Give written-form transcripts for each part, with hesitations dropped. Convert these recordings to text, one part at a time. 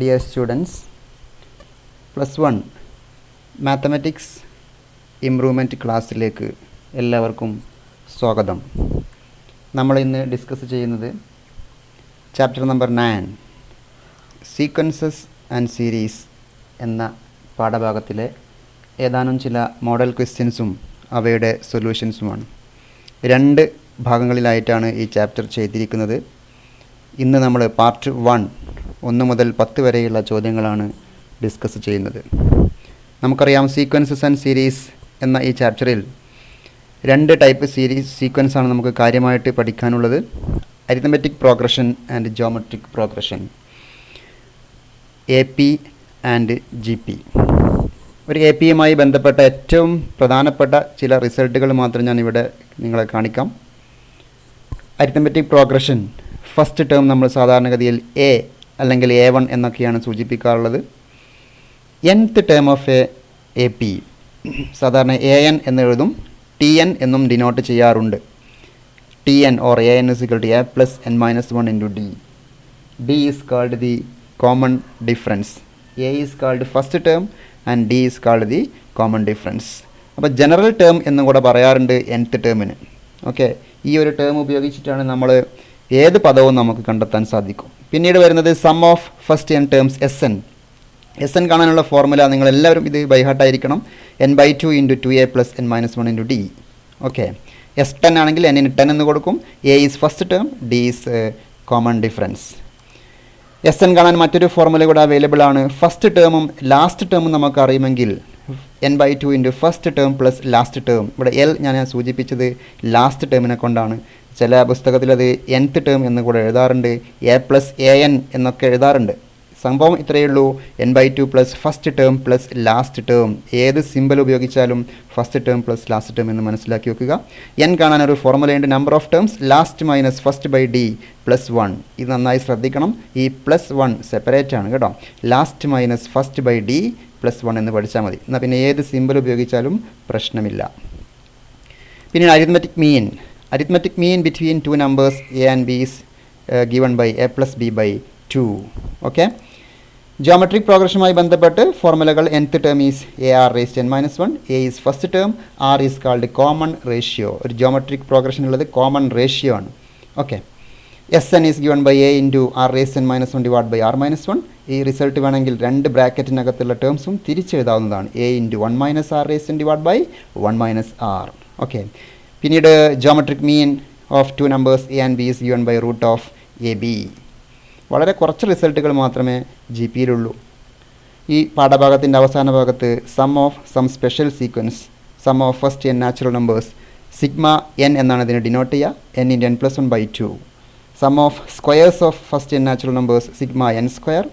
Dear students, +1 mathematics improvement ക്ലാസ്സിലേക്ക് എല്ലാവർക്കും സ്വാഗതം. നമ്മൾ ഇന്ന് ഡിസ്കസ് ചെയ്യുന്നത് chapter number 9 sequences and series എന്ന പാഠഭാഗത്തിലെ ഏതാനും ചില മോഡൽ ക്വസ്റ്റ്യൻസും അവയുടെ സൊല്യൂഷൻസുമാണ്. 2 ഭാഗങ്ങളിലായിട്ടാണ് ഈ ചാപ്റ്റർ ചെയ്തിരിക്കുന്നത്. ഇന്ന് നമ്മൾ പാർട്ട് 1 മുതൽ 10 വരെയുള്ള ചോദ്യങ്ങളാണ് ഡിസ്കസ് ചെയ്യുന്നത്. നമുക്കറിയാം സീക്വൻസസ് ആൻഡ് സീരീസ് എന്ന ഈ ചാപ്റ്ററിൽ 2 ടൈപ്പ് സീക്വൻസാണ് നമുക്ക് കാര്യമായിട്ട് പഠിക്കാനുള്ളത്. Arithmetic progression and geometric progression, AP and GP. ഒരു APയുമായി ബന്ധപ്പെട്ട ഏറ്റവും പ്രധാനപ്പെട്ട ചില റിസൾട്ടുകൾ മാത്രം ഞാൻ ഇവിടെ നിങ്ങളെ കാണിക്കാം. അരിത്മെറ്റിക് പ്രോഗ്രഷൻ ഫസ്റ്റ് ടേം നമ്മൾ സാധാരണഗതിയിൽ A അല്ലെങ്കിൽ A1 എന്നൊക്കെയാണ് സൂചിപ്പിക്കാറുള്ളത്. nth ടേം ഓഫ് AP സാധാരണ AN എന്ന് എഴുതും, TN എന്നും ഡിനോട്ട് ചെയ്യാറുണ്ട്. TN or AN is equal to A plus n minus 1 into D. D is called the common difference. A is called first term and D is called the common difference. അപ്പോൾ general term എന്നും കൂടെ പറയാറുണ്ട് nth ടേമിന്. Okay, ഈ ഒരു term ഉപയോഗിച്ചിട്ടാണ് നമ്മൾ ഏത് പദവും നമുക്ക് കണ്ടെത്താൻ സാധിക്കും. പിന്നീട് വരുന്നത് sum of first n terms SN കാണാനുള്ള ഫോർമുല നിങ്ങളെല്ലാവരും ഇത് ബൈഹാർട്ടായിരിക്കണം. n/2 into 2a plus n minus 1 into D. Okay, S10 ആണെങ്കിൽ n ന് 10 എന്ന് കൊടുക്കും. A is first term, D is common difference. SN കാണാൻ മറ്റൊരു ഫോർമുല കൂടെ അവൈലബിൾ ആണ്. ഫസ്റ്റ് ടേമും ലാസ്റ്റ് ടേമും നമുക്ക് അറിയുമെങ്കിൽ n/2 into first term plus last term. ഇവിടെ L ഞാൻ സൂചിപ്പിച്ചത് ലാസ്റ്റ് ടേമിനെ കൊണ്ടാണ്. ചില പുസ്തകത്തിൽ അത് nth ടേം എന്ന് കൂടെ എഴുതാറുണ്ട്, A plus AN എന്നൊക്കെ എഴുതാറുണ്ട്. സംഭവം ഇത്രയേ ഉള്ളൂ, n/2 plus first term plus last term. ഏത് സിമ്പിൾ ഉപയോഗിച്ചാലും first term plus last term എന്ന് മനസ്സിലാക്കി വെക്കുക. n കാണാനൊരു ഫോർമുലയുണ്ട്, number of terms last minus first by D plus 1. ഇത് നന്നായി ശ്രദ്ധിക്കണം, ഈ +1 സെപ്പറേറ്റ് ആണ് കേട്ടോ. Last minus first by D plus 1 എന്ന് പഠിച്ചാൽ മതി. എന്നാൽ പിന്നെ ഏത് സിമ്പിൾ ഉപയോഗിച്ചാലും പ്രശ്നമില്ല. പിന്നീട് arithmetic mean between 2 numbers A and B is given by A plus B by 2. Okay, geometric പ്രോഗ്രഷനുമായി ബന്ധപ്പെട്ട് ഫോർമുലകൾ nth term is AR raised n minus 1, A is first term, R is called common ratio. ഒരു geometric progression ഉള്ളത് common ratio ആണ്. Okay, SN is given by A into R raised n minus 1 divided by R minus 1. ഈ result വേണമെങ്കിൽ 2 ബ്രാക്കറ്റിനകത്തുള്ള ടേംസും തിരിച്ചെഴുതാവുന്നതാണ്. A into 1 minus R raised n divided by 1 minus R. Okay, പിന്നീട് geometric mean of 2 numbers A and B is given by root of AB. വളരെ കുറച്ച് റിസൾട്ടുകൾ മാത്രമേ GPയിലുള്ളൂ. ഈ പാഠഭാഗത്തിൻ്റെ അവസാന ഭാഗത്ത് sum of sum special sequence, sum of first n natural numbers, sigma n എന്നാണ് ഇതിനെ ഡിനോട്ട് ചെയ്യുക, n into n plus 1 by 2. Sum of squares of first n natural numbers, sigma n square,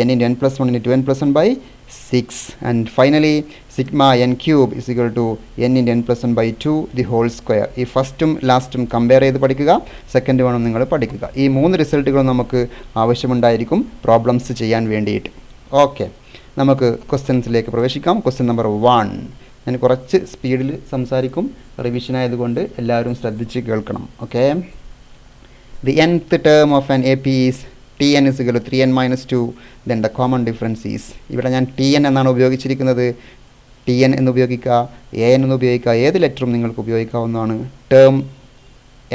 n into n plus 1 into n plus 1 by 6. And finally sigma n cube is equal to n into n plus 1 by 2 the whole square. ഈ ഫസ്റ്റും ലാസ്റ്റും compare ചെയ്ത് പഠിക്കുക, second വേണം നിങ്ങൾ പഠിക്കുക. ഈ 3 റിസൾട്ടുകൾ നമുക്ക് ആവശ്യമുണ്ടായിരിക്കും problems ചെയ്യാൻ വേണ്ടിയിട്ട്. ഓക്കെ, നമുക്ക് ക്വസ്റ്റ്യൻസിലേക്ക് പ്രവേശിക്കാം. ക്വസ്റ്റ്യൻ നമ്പർ 1 ഞാൻ കുറച്ച് സ്പീഡിൽ സംസാരിക്കും, റിവിഷൻ ആയതുകൊണ്ട് എല്ലാവരും ശ്രദ്ധിച്ച് കേൾക്കണം. Okay, the nth term of an AP is Tn is equal to 3n minus 2, then the common difference is. ഇവിടെ ഞാൻ Tn എന്നാണ് ഉപയോഗിച്ചിരിക്കുന്നത്. Tn എന്ന് ഉപയോഗിക്കുക, An എന്ന് ഉപയോഗിക്കുക, ഏത് ലെറ്ററും നിങ്ങൾക്ക് ഉപയോഗിക്കാവുന്നതാണ്. ടേം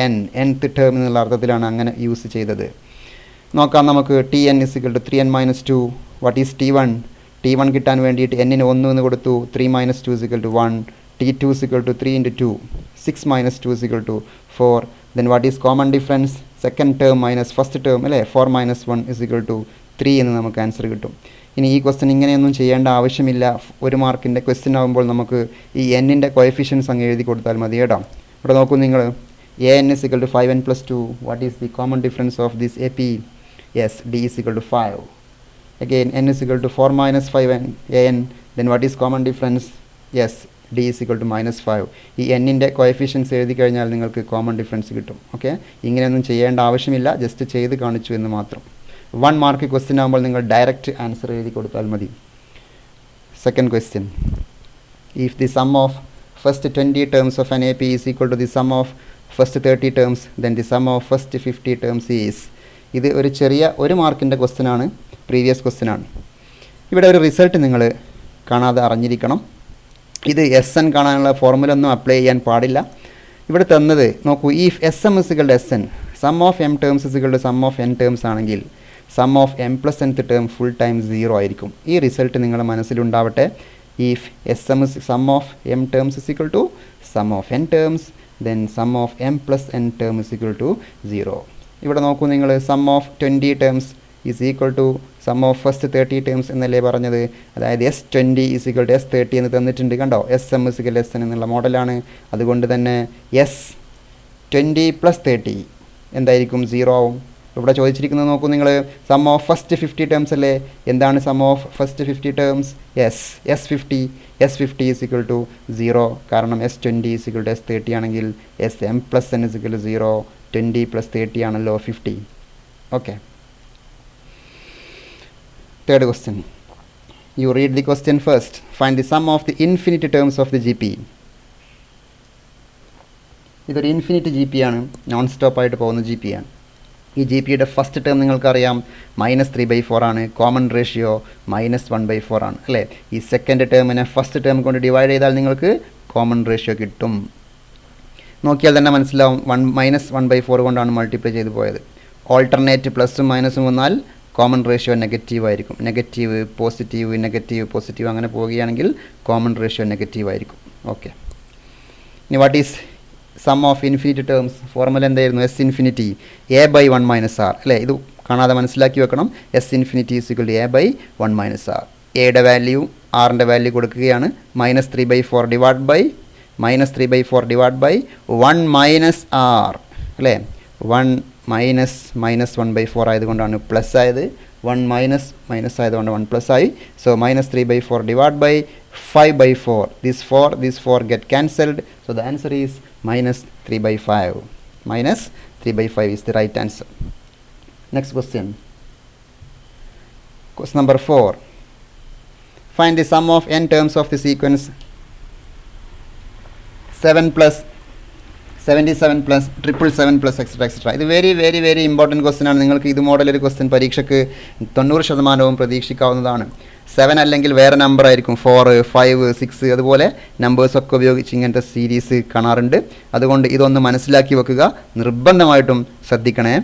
nth ടേം എന്നുള്ള അർത്ഥത്തിലാണ് അങ്ങനെ യൂസ് ചെയ്തത്. നോക്കാം നമുക്ക്. Tn is equal to 3n minus 2. What is T1 കിട്ടാൻ വേണ്ടിയിട്ട് n ന് 1 എന്ന് കൊടുത്തു. 3 minus 2 is equal to 1. T2 is equal to 3 into 2. 6 minus 2 is equal to 4. Then what is common difference? Second term minus first term അല്ലേ, 4 minus 1 is equal to 3 എന്ന് നമുക്ക് answer കിട്ടും. ഇനി ഈ ക്വസ്റ്റ്യൻ ഇങ്ങനെയൊന്നും ചെയ്യേണ്ട ആവശ്യമില്ല. 1 മാർക്കിൻ്റെ ക്വസ്റ്റ്യൻ ആകുമ്പോൾ നമുക്ക് ഈ എന്നിൻ്റെ കോഎഫിഷ്യൻസ് അങ്ങ് എഴുതി കൊടുത്താൽ മതി കേട്ടോ. ഇവിടെ നോക്കൂ നിങ്ങൾ, AN is equal to 5n plus 2. what is the common difference of this AP? yes, D is equal to 5. again n is equal to 4 minus 5n AN. then what is common difference? yes, D is equal to minus 5. ഈ എന്നിൻ്റെ coefficients എഴുതി കഴിഞ്ഞാൽ നിങ്ങൾക്ക് common difference കിട്ടും. Okay, ഇങ്ങനെയൊന്നും ചെയ്യേണ്ട ആവശ്യമില്ല, just ചെയ്ത് കാണിച്ചു എന്ന് മാത്രം. 1 മാർക്ക് ക്വസ്റ്റ്യൻ ആകുമ്പോൾ നിങ്ങൾ ഡയറക്റ്റ് ആൻസർ എഴുതി കൊടുത്താൽ മതി. Second question, if the sum of first 20 terms of an AP is equal to the sum of first 30 terms, then the sum of first 50 terms is. ഇത് ഒരു ചെറിയ 1 മാർക്കിൻ്റെ ക്വസ്റ്റ്യൻ ആണ്. പ്രീവിയസ് ക്വസ്റ്റ്യൻ ആണ്. ഇവിടെ ഒരു റിസൾട്ട് നിങ്ങൾ കാണാതെ അറിഞ്ഞിരിക്കണം. ഇത് എസ് എൻ കാണാനുള്ള ഫോർമുല ഒന്നും അപ്ലൈ ചെയ്യാൻ പാടില്ല. ഇവിടെ തന്നത് നോക്കൂ, ഇഫ് എസ് എം ഇസികളുടെ S N sum of M terms ഇസികളുടെ സം ഓഫ് എൻ ടേംസ് ആണെങ്കിൽ sum of M plus nth term full time 0 ആയിരിക്കും. ഈ റിസൾട്ട് നിങ്ങളുടെ മനസ്സിലുണ്ടാവട്ടെ. If S M is sum of M terms is equal to sum of N terms then sum of M plus N term is equal to 0. ഇവിടെ നോക്കൂ നിങ്ങൾ, sum of 20 terms is equal to sum of first 30 terms എന്നല്ലേ പറഞ്ഞത്. അതായത് S20 is equal to S30 എന്ന് തന്നിട്ടുണ്ട്. കണ്ടോ, S M is equal S N എന്നുള്ള മോഡലാണ്. അതുകൊണ്ട് തന്നെ S20 + 30 എന്തായിരിക്കും? 0 ആവും. ഇവിടെ ചോദിച്ചിരിക്കുന്നത് നോക്കൂ നിങ്ങൾ, സം ഓഫ് ഫസ്റ്റ് 50 ടേംസ് അല്ലേ. എന്താണ് sum of first 50 terms? S50 is equal to 0. കാരണം S20 is equal to S30 ആണെങ്കിൽ SM + N is equal to 0. 20 + 30 ആണല്ലോ 50. Okay. Third question. You read the question first. Find the sum of the infinite terms of the GP. ഇതൊരു infinite G P ആണ്, non സ്റ്റോപ്പായിട്ട് പോകുന്ന G P ആണ്. ഈ G പിയുടെ first term നിങ്ങൾക്കറിയാം -3/4 ആണ്. Common ratio -1/4 ആണ് അല്ലേ. ഈ സെക്കൻഡ് ടേമിനെ ഫസ്റ്റ് ടേം കൊണ്ട് ഡിവൈഡ് ചെയ്താൽ നിങ്ങൾക്ക് കോമൺ റേഷ്യോ കിട്ടും. നോക്കിയാൽ തന്നെ മനസ്സിലാവും, -1/4 കൊണ്ടാണ് മൾട്ടിപ്ലൈ ചെയ്ത് പോയത്. ഓൾട്ടർനേറ്റ് പ്ലസും മൈനസും വന്നാൽ കോമൺ റേഷ്യോ നെഗറ്റീവ് ആയിരിക്കും. നെഗറ്റീവ് പോസിറ്റീവ് നെഗറ്റീവ് പോസിറ്റീവ് അങ്ങനെ പോവുകയാണെങ്കിൽ കോമൺ റേഷ്യോ നെഗറ്റീവ് ആയിരിക്കും. ഓക്കെ. ഇനി what is sum of infinite terms? Formula എന്തായിരുന്നു? S ഇൻഫിനിറ്റി A/1 - R അല്ലേ. ഇത് കാണാതെ മനസ്സിലാക്കി വെക്കണം. S infinity is equal to A/1 - R. എയുടെ വാല്യൂ ആറിൻ്റെ വാല്യൂ കൊടുക്കുകയാണ്. -3/4 ഡിവൈഡ് ബൈ 1 - R അല്ലേ. 1 -1/4 ആയതുകൊണ്ടാണ് പ്ലസ് ആയത്. 1 മൈനസ് ആയതുകൊണ്ട് 1 പ്ലസ് ആയി. So -3/4 divide by 5/4. This 4 get cancelled. So the answer is -3/5. -3/5 is the right answer. Next question. Question number 4. Find the sum of n terms of the sequence 7 plus 77 plus 777 plus etc. ഇത് very important question ആണ്. നിങ്ങൾക്ക് ഇത് model ഒരു question പരീക്ഷയ്ക്ക് 90% പ്രതീക്ഷിക്കാവുന്നതാണ്. 7 അല്ലെങ്കിൽ വേറെ number ആയിരിക്കും. 4, 5, 6 അതുപോലെ നമ്പേഴ്സൊക്കെ ഉപയോഗിച്ച് ഇങ്ങനത്തെ സീരീസ് കാണാറുണ്ട്. അതുകൊണ്ട് ഇതൊന്ന് മനസ്സിലാക്കി വെക്കുക, നിർബന്ധമായിട്ടും ശ്രദ്ധിക്കണേ.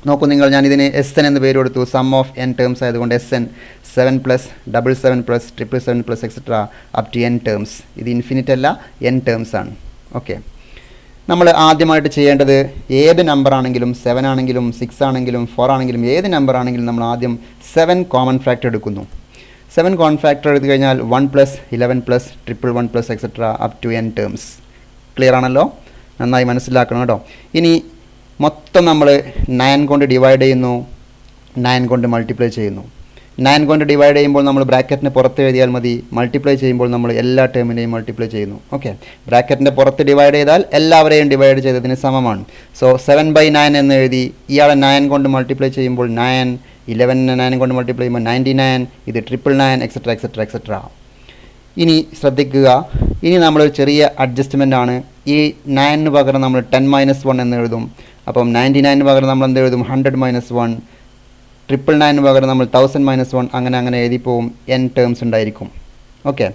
നോക്കൂ നിങ്ങൾ, ഞാൻ ഇതിന് SN എന്ന് പേര് കൊടുത്തു. സം ഓഫ് n ടേംസ് ആയതുകൊണ്ട് SN 7 plus 77 plus 777 plus etc. up to n terms. ഇത് ഇൻഫിനിറ്റ് അല്ല, n ടേംസ് ആണ്. ഓക്കെ. നമ്മൾ ആദ്യമായിട്ട് ചെയ്യേണ്ടത് ഏത് നമ്പർ ആണെങ്കിലും 7 ആണെങ്കിലും 6 ആണെങ്കിലും 4 ആണെങ്കിലും ഏത് നമ്പർ ആണെങ്കിലും നമ്മൾ ആദ്യം 7 കോമൺ ഫാക്ടർ എടുക്കുന്നു. 7 കോമൺ ഫാക്ടർ എടുത്തു കഴിഞ്ഞാൽ 1 + 11 + 111 plus etc. up to n terms. Clear ആണല്ലോ? നന്നായി മനസ്സിലാക്കണം കേട്ടോ. ഇനി മൊത്തം നമ്മൾ 9 കൊണ്ട് ഡിവൈഡ് ചെയ്യുന്നു, 9 കൊണ്ട് മൾട്ടിപ്ലൈ ചെയ്യുന്നു. 9 കൊണ്ട് ഡിവൈഡ് ചെയ്യുമ്പോൾ നമ്മൾ ബ്രാക്കറ്റിന് പുറത്ത് എഴുതിയാൽ മതി. മൾട്ടിപ്ലൈ ചെയ്യുമ്പോൾ നമ്മൾ എല്ലാ ടേമിനെയും മൾട്ടിപ്ലൈ ചെയ്യുന്നു. ഓക്കെ. ബ്രാക്കറ്റിൻ്റെ പുറത്ത് ഡിവൈഡ് ചെയ്താൽ എല്ലാവരെയും ഡിവൈഡ് ചെയ്തതിന് സമമാണ്. സോ 7/9 എന്ന് എഴുതി. ഇയാളെ 9 കൊണ്ട് മൾട്ടിപ്ലൈ ചെയ്യുമ്പോൾ 9, 11 9 കൊണ്ട് മൾട്ടിപ്ലൈ ചെയ്യുമ്പോൾ 99, ഇത് 999 etc. ഇനി ശ്രദ്ധിക്കുക, ഇനി നമ്മളൊരു ചെറിയ അഡ്ജസ്റ്റ്മെൻ്റ് ആണ്. ഈ 9 പകരം നമ്മൾ 10 - 1 എന്ന് എഴുതും. അപ്പം 99 പകരം നമ്മൾ എന്ത് എഴുതും? 100 - 1. 999 പകരം നമ്മൾ 1000 - 1 അങ്ങനെ എഴുതിപ്പോവും. n ടേംസ് ഉണ്ടായിരിക്കും. ഓക്കെ.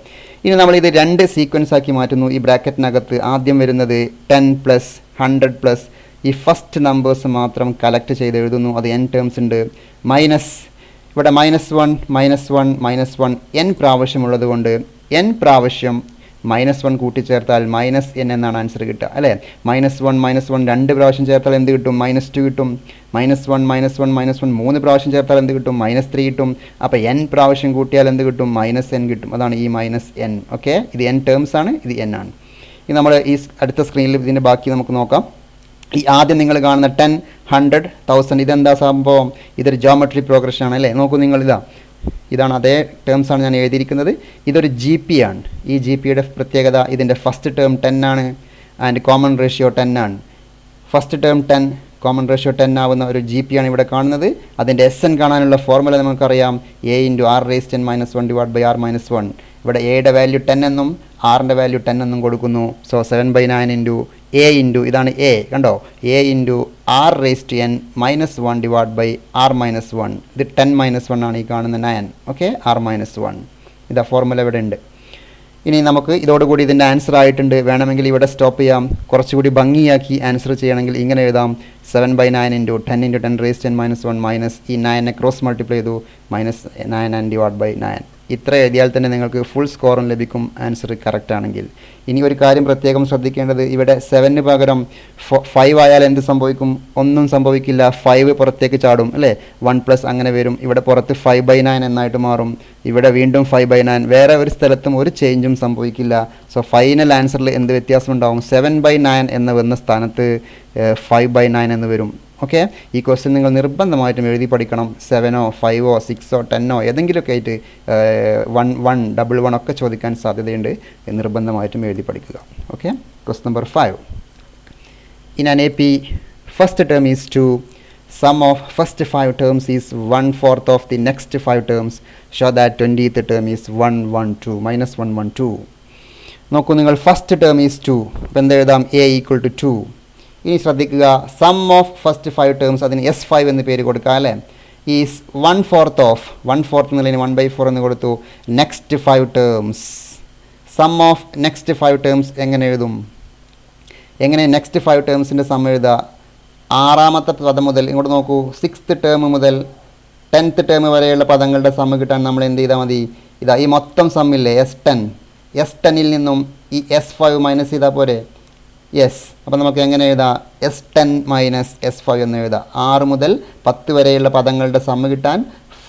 ഇനി നമ്മൾ ഇത് 2 സീക്വൻസ് ആക്കി മാറ്റുന്നു. ഈ ബ്രാക്കറ്റിനകത്ത് ആദ്യം വരുന്നത് 10 + 100 ഈ ഫസ്റ്റ് നമ്പേഴ്സ് മാത്രം കളക്ട് ചെയ്ത് എഴുതുന്നു. അത് n ടേംസ് ഉണ്ട്. ഇവിടെ -1 n പ്രാവശ്യമുള്ളത് കൊണ്ട് n പ്രാവശ്യം -1 കൂട്ടിച്ചേർത്താൽ -n എന്നാണ് ആൻസർ കിട്ടുക അല്ലേ. -1 2 പ്രാവശ്യം ചേർത്താൽ എന്ത് കിട്ടും? -2 കിട്ടും. -1 3 പ്രാവശ്യം ചേർത്താൽ എന്ത് കിട്ടും? -3 കിട്ടും. അപ്പോൾ n പ്രാവശ്യം കൂട്ടിയാൽ എന്ത് കിട്ടും? -n കിട്ടും. അതാണ് ഈ -n. ഓക്കെ. ഇത് n ടേംസ് ആണ്, ഇത് n ആണ്. ഇനി നമ്മൾ ഈ അടുത്ത സ്ക്രീനിൽ ഇതിൻ്റെ ബാക്കി നമുക്ക് നോക്കാം. ഈ ആദ്യം നിങ്ങൾ കാണുന്ന 10, 100, 1000 ഇതെന്താ സംഭവം? ഇതൊരു ജോമെട്രി പ്രോഗ്രഷൻ ആണ് അല്ലേ. നോക്കൂ നിങ്ങൾ, ഇതാണ് അതേ ടേംസ് ആണ് ഞാൻ എഴുതിയിരിക്കുന്നത്. ഇതൊരു ജി പി ആണ്. ഈ ജി പിയുടെ പ്രത്യേകത ഇതിൻ്റെ ഫസ്റ്റ് ടേം 10 ആണ് ആൻഡ് കോമൺ റേഷ്യോ 10 ആണ്. ഫസ്റ്റ് ടേം 10, കോമൺ റേഷ്യോ 10 ആവുന്ന ഒരു ജി പി ആണ് ഇവിടെ കാണുന്നത്. അതിൻ്റെ SN കാണാനുള്ള ഫോർമുല നമുക്കറിയാം. A × R⁻n - 1 / R - 1. ഇവിടെ എയുടെ വാല്യൂ 10 എന്നും ആറിൻ്റെ വാല്യൂ 10 എന്നും കൊടുക്കുന്നു. സോ 7/9 × എ ഇൻറ്റു ഇതാണ് എ കണ്ടോ A into R raise to N minus 1 divide by R minus 1 ഇത് 10 മൈനസ് 1 ആണ് ഈ കാണുന്ന 9 ഓക്കെ ആർ മൈനസ് 1 ഇതാ ഫോർമുല ഇവിടെ ഉണ്ട്. ഇനി നമുക്ക് ഇതോടുകൂടി ഇതിൻ്റെ ആൻസർ ആയിട്ടുണ്ട്. വേണമെങ്കിൽ ഇവിടെ സ്റ്റോപ്പ് ചെയ്യാം. കുറച്ചുകൂടി ഭംഗിയാക്കി ആൻസർ ചെയ്യണമെങ്കിൽ ഇങ്ങനെ എഴുതാം 7/9 into 10 into 10 raise 10 minus 1 minus ഈ 9നെ ക്രോസ് മൾട്ടിപ്ലൈ ചെയ്തു മൈനസ് 9 ആൻഡ് ഡിവൈഡ് ബൈ 9. ഇത്ര എഴുതിയാൽ തന്നെ നിങ്ങൾക്ക് ഫുൾ സ്കോറും ലഭിക്കും ആൻസർ കറക്റ്റ് ആണെങ്കിൽ. ഇനി ഒരു കാര്യം പ്രത്യേകം ശ്രദ്ധിക്കേണ്ടത് ഇവിടെ 7ന് പകരം 5 ആയാൽ എന്ത് സംഭവിക്കും? ഒന്നും സംഭവിക്കില്ല. 5 പുറത്തേക്ക് ചാടും അല്ലേ, 1+ അങ്ങനെ വരും. ഇവിടെ പുറത്ത് 5/9 എന്നായിട്ട് മാറും. ഇവിടെ വീണ്ടും 5/9. വേറെ ഒരു സ്ഥലത്തും ഒരു ചേഞ്ചും സംഭവിക്കില്ല. സോ ഫൈനൽ ആൻസറിൽ എന്ത് വ്യത്യാസം ഉണ്ടാവും? 7/9 എന്ന് വന്ന സ്ഥാനത്ത് 5/9 എന്ന് വരും. ഓക്കെ, ഈ ക്വസ്റ്റ്യൻ നിങ്ങൾ നിർബന്ധമായിട്ടും എഴുതി പഠിക്കണം. 7ഓ 5ഓ 6ഓ 10ഓ ഏതെങ്കിലുമൊക്കെ ആയിട്ട് 1 1 ഒക്കെ ചോദിക്കാൻ സാധ്യതയുണ്ട്. നിർബന്ധമായിട്ടും എഴുതി പഠിക്കുക. Okay, question number 5. In an AP, first term is 2. Sum of first 5 terms is 1/4 of the next 5 terms. Show that 20th term is 1 1 2 minus 1 1 2. നോക്കൂ നിങ്ങൾ, ഫസ്റ്റ് ടേം ഈസ് 2. അപ്പോൾ എന്ത് എഴുതാം? A equal to 2. ഇനി ശ്രദ്ധിക്കുക, സം ഓഫ് ഫസ്റ്റ് 5 ടേംസ് അതിന് S5 എന്ന് പേര് കൊടുക്കുക അല്ലേ. ഈസ് 1/4 ഓഫ് 1/4 എന്നുള്ളതിന് 1/4 എന്ന് കൊടുത്തു. Next 5 terms, sum of next 5 terms എങ്ങനെ എഴുതും? എങ്ങനെ നെക്സ്റ്റ് 5 ടേംസിൻ്റെ സം എഴുതുക? 6ാമത്തെ പദം മുതൽ ഇങ്ങോട്ട് നോക്കൂ, 6th ടേം മുതൽ 10th ടേം വരെയുള്ള പദങ്ങളുടെ സം കിട്ടാൻ നമ്മൾ എന്ത് ചെയ്താൽ മതി? ഇതാ ഈ മൊത്തം സമ്മില്ലേ S10ൽ നിന്നും ഈ S5 മൈനസ് ചെയ്താൽ പോരെ? യെസ്. അപ്പോൾ നമുക്ക് എങ്ങനെ എഴുതാം? S10 മൈനസ് S5 എന്ന് എഴുതാം. 6 മുതൽ 10 വരെയുള്ള പദങ്ങളുടെ സം കിട്ടാൻ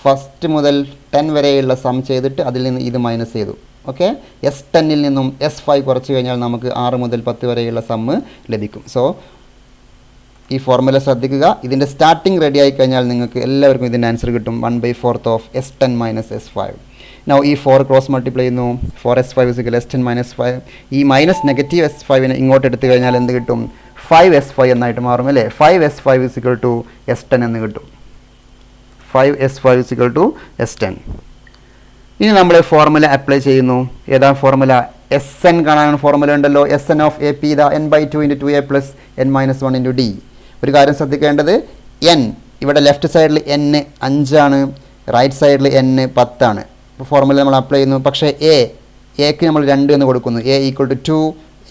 ഫസ്റ്റ് മുതൽ 10 വരെയുള്ള സം ചെയ്തിട്ട് അതിൽ നിന്ന് ഇത് മൈനസ് ചെയ്തു. ഓക്കെ, S10ൽ നിന്നും S5 കുറച്ച് കഴിഞ്ഞാൽ നമുക്ക് 6 മുതൽ 10 വരെയുള്ള സമ്മ് ലഭിക്കും. സോ ഈ ഫോർമുല ശ്രദ്ധിക്കുക. ഇതിൻ്റെ സ്റ്റാർട്ടിങ് റെഡി ആയി കഴിഞ്ഞാൽ നിങ്ങൾക്ക് എല്ലാവർക്കും ഇതിൻ്റെ ആൻസർ കിട്ടും. 1/4 of S10 minus S5. Now ഈ 4 ക്രോസ് മൾട്ടിപ്ലൈ ചെയ്യുന്നു. 4S5 S10 minus 5. ഈ മൈനസ് നെഗറ്റീവ് S5നെ ഇങ്ങോട്ട് എടുത്തു കഴിഞ്ഞാൽ എന്ത് കിട്ടും? 5S5 എന്നായിട്ട് മാറും അല്ലേ. 5S5 S10 എന്ന് കിട്ടും. 5S5 S10. ഇനി നമ്മൾ ഫോർമുല അപ്ലൈ ചെയ്യുന്നു. ഏതാ ഫോർമുല? SN കാണാൻ ഫോർമുല ഉണ്ടല്ലോ. SN ഓഫ് AP ഇതാ n/2 × 2a plus n-1 × d. ഒരു കാര്യം ശ്രദ്ധിക്കേണ്ടത്, n ഇവിടെ ലെഫ്റ്റ് സൈഡിൽ n 5 ആണ്, റൈറ്റ് സൈഡിൽ n 10 ആണ്. അപ്പോൾ ഫോർമുല നമ്മൾ അപ്ലൈ ചെയ്യുന്നു. പക്ഷേ എക്ക് നമ്മൾ 2 എന്ന് കൊടുക്കുന്നു. a ഈക്വൽ ടു 2,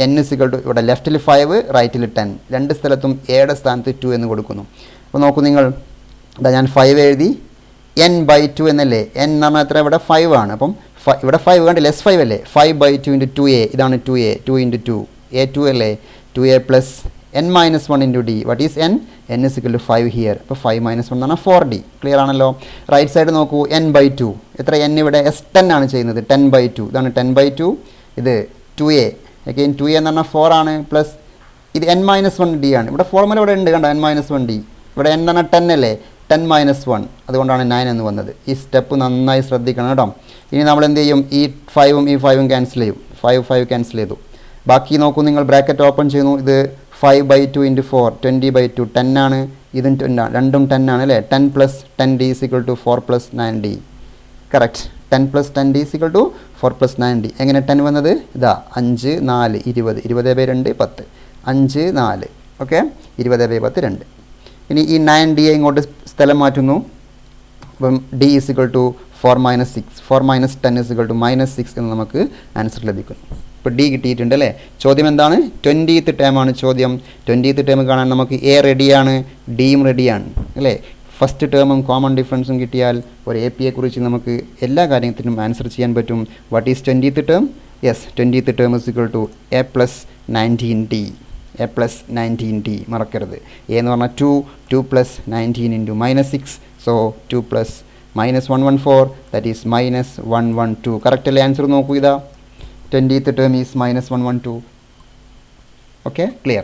n = ഇവിടെ ലെഫ്റ്റിൽ 5 റൈറ്റിൽ 10. രണ്ട് സ്ഥലത്തും എയുടെ സ്ഥാനത്ത് 2 എന്ന് കൊടുക്കുന്നു. അപ്പോൾ നോക്കൂ നിങ്ങൾ, ഇതാ ഞാൻ 5 എഴുതി, n/2 എന്നല്ലേ. n എന്ന് പറഞ്ഞാൽ എത്ര? ഇവിടെ 5 ആണ്. അപ്പം ഇവിടെ 5 കണ്ടില്ല, S5 അല്ലേ. 5/2 × 2a ഇതാണ് 2a. 2 × 2 a2 അല്ലേ. 2a plus n-1 × d. What is n? n = 5 here. അപ്പോൾ 5 - 1 എന്ന് പറഞ്ഞാൽ 4d. ക്ലിയർ ആണല്ലോ. റൈറ്റ് സൈഡ് നോക്കൂ, n/2 എത്ര? n ഇവിടെ S10 ആണ് ചെയ്യുന്നത്. 10/2 ഇതാണ് 10/2. ഇത് 2a അഗെയിൻ 2a എന്ന് പറഞ്ഞാൽ 4 ആണ്, പ്ലസ് ഇത് n-1 d ആണ്. ഇവിടെ ഫോർമുല ഇവിടെ ഉണ്ട് കണ്ടോ, n-1 d. ഇവിടെ n എന്ന് പറഞ്ഞാൽ 10 അല്ലേ, 10 - 1 അതുകൊണ്ടാണ് 9 എന്ന് വന്നത്. ഈ സ്റ്റെപ്പ് നന്നായി ശ്രദ്ധിക്കണം കേട്ടോ. ഇനി നമ്മൾ എന്ത് ചെയ്യും? ഈ 5ഉം ഈ 5ഉം ക്യാൻസൽ ചെയ്യും. 5 ക്യാൻസൽ ചെയ്തു. ബാക്കി നോക്കൂ നിങ്ങൾ, ബ്രാക്കറ്റ് ഓപ്പൺ ചെയ്യുന്നു. ഇത് 5/2 × 4 20/2 10 ആണ്. ഇതും 10 ആണ്, രണ്ടും 10 ആണ് അല്ലേ. 10 + 10d = 4 + 9d. Correct. 10 + 10d = 4 + 9d. എങ്ങനെ 10 വന്നത്? ഇതാ 5 4 20 20/2 10 5 4. ഓക്കെ, 20/10 2. ഇനി ഈ 9d ഇങ്ങോട്ട് സ്ഥലം മാറ്റുന്നു. അപ്പം d = 4 - 6 4 - 10 = -6 എന്ന് നമുക്ക് ആൻസർ ലഭിക്കും. ഇപ്പോൾ d കിട്ടിയിട്ടുണ്ട് അല്ലേ. ചോദ്യം എന്താണ്? 20th ടേമാണ് ചോദ്യം. 20th ടേം കാണാൻ നമുക്ക് a റെഡിയാണ്, ഡിയും റെഡിയാണ് അല്ലേ. ഫസ്റ്റ് ടേമും കോമൺ ഡിഫറൻസും കിട്ടിയാൽ ഒരു AP യെക്കുറിച്ച് നമുക്ക് എല്ലാ കാര്യത്തിനും ആൻസർ ചെയ്യാൻ പറ്റും. What is 20th term? Yes, 20th term a + 19d. a + 19d മറക്കരുത്. a എന്ന് പറഞ്ഞാൽ 2 + 19 × -6. So 2 + -114 that is -112. കറക്റ്റ് അല്ലേ ആൻസർ? നോക്കൂ, ഇതാ 20th term is -112. Okay, clear.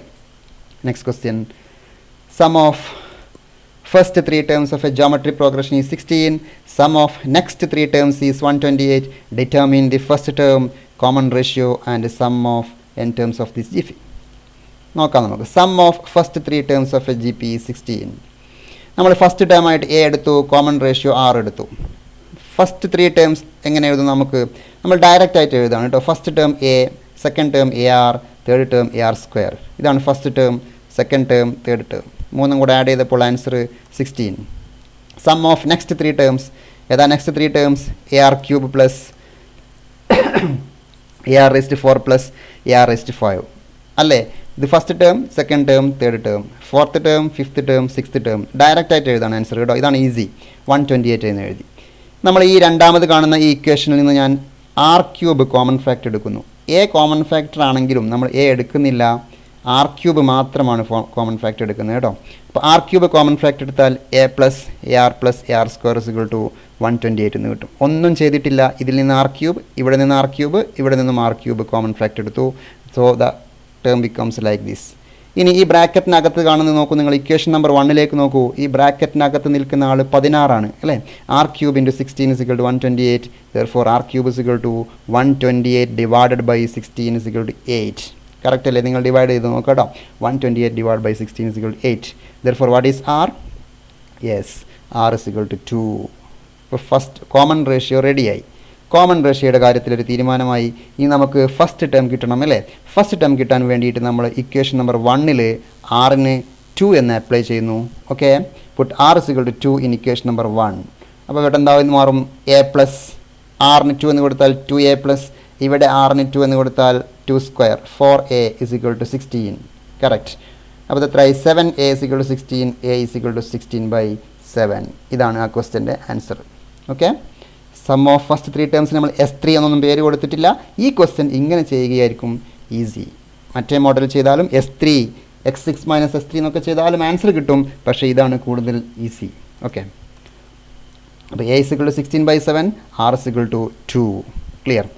Next question. Sum of first 3 terms of a geometric progression is 16. Sum of next 3 terms is 128. Determine the first term, common ratio and sum of n terms of this GP. നോക്കാം നമുക്ക്. Sum of first 3 terms of a GP is 16. നമ്മൾ first term ആയിട്ട് a എടുത്തു, common ratio 6 എടുത്തു. First 3 terms എങ്ങനെ എഴുതും? നമ്മൾ direct ആയിട്ട് എഴുതാണ് കേട്ടോ. First term a, second term AR, third term A R square. ഇതാണ് first term, second term, third term. മൂന്നും കൂടെ ആഡ് ചെയ്തപ്പോൾ answer 16. Sum of next 3 terms. ഏതാ next 3 terms? A R cube plus A R raised 4 plus A R raised 5 അല്ലേ? ഇത് first term, second term, third term, fourth term, fifth term, sixth term. Direct ആയിട്ട് എഴുതാണ് answer കേട്ടോ. ഇതാണ് easy. 128 എന്ന് എഴുതി. നമ്മൾ ഈ രണ്ടാമത് കാണുന്ന ഈ ഇക്വേഷനിൽ നിന്ന് ഞാൻ ആർ ക്യൂബ് കോമൺ ഫാക്ടർ എടുക്കുന്നു. എ കോമൺ ഫാക്ടർ ആണെങ്കിലും നമ്മൾ എ എടുക്കുന്നില്ല, ആർ ക്യൂബ് മാത്രമാണ് കോമൺ ഫാക്ടർ എടുക്കുന്നത് കേട്ടോ. അപ്പോൾ ആർ ക്യൂബ് കോമൺ ഫാക്ടർ എടുത്താൽ A plus A R square is equal to 128 എന്ന് കിട്ടും. ഒന്നും ചെയ്തിട്ടില്ല. ഇതിൽ നിന്ന് ആർ ക്യൂബ്, ഇവിടെ നിന്ന് ആർ ക്യൂബ്, ഇവിടെ നിന്നും ആർ ക്യൂബ് കോമൺ ഫാക്ടർ എടുത്തു. So the term becomes like this. ഇനി ഈ ബ്രാക്കറ്റിനകത്ത് കാണുന്നത് നോക്കൂ നിങ്ങൾ. ഇക്വേഷൻ നമ്പർ 1 നോക്കൂ. ഈ ബ്രാക്കറ്റിനകത്ത് നിൽക്കുന്ന ആൾ 16 ആണ് അല്ലേ? R cube into 16 is equal to 128. Therefore R cube is equal to 128 divided by 16 is equal to 8. Correct അല്ലേ? നിങ്ങൾ ഡിവൈഡ് ചെയ്ത് നോക്കാം കേട്ടോ. 128 divide by 16 is equal to 8. Therefore what is R? Yes, R is equal to 2. ഇപ്പോൾ ഫസ്റ്റ് കോമൺ റേഷ്യോ റെഡിയായി. Common റേഷ്യോയുടെ കാര്യത്തിലൊരു തീരുമാനമായി. ഇനി നമുക്ക് ഫസ്റ്റ് ടേം കിട്ടണം അല്ലേ? ഫസ്റ്റ് ടേം കിട്ടാൻ വേണ്ടിയിട്ട് നമ്മൾ ഇക്വേഷൻ നമ്പർ 1 ആറിന് 2 എന്ന് അപ്ലൈ ചെയ്യുന്നു. Okay, put R is equal to 2 in equation number 1. അപ്പോൾ ഇവിടെ എന്താവുമെന്ന് മാറും? എ പ്ലസ് ആറിന് 2 എന്ന് കൊടുത്താൽ 2a പ്ലസ് ഇവിടെ ആറിന് 2 എന്ന് കൊടുത്താൽ 2 square 4a is equal to 16. Correct. അപ്പോൾ എത്രയായി? 7a is equal to 16, a is equal to 16/7. ഇതാണ് ആ ക്വസ്റ്റ്യൻ്റെ answer. Okay, sum of first 3 terms നമ്മൾ S3 എന്നൊന്നും പേര് കൊടുത്തിട്ടില്ല. ഈ ക്വസ്റ്റ്യൻ ഇങ്ങനെ ചെയ്യുകയായിരിക്കും ഈസി. മറ്റേ മോഡൽ ചെയ്താലും S3 x6 - S3 എന്നൊക്കെ ചെയ്താലും ആൻസർ കിട്ടും. പക്ഷേ ഇതാണ് കൂടുതൽ ഈസി. ഓക്കെ, അപ്പോൾ a is equal to 16/7, r is equal to 2. Clear?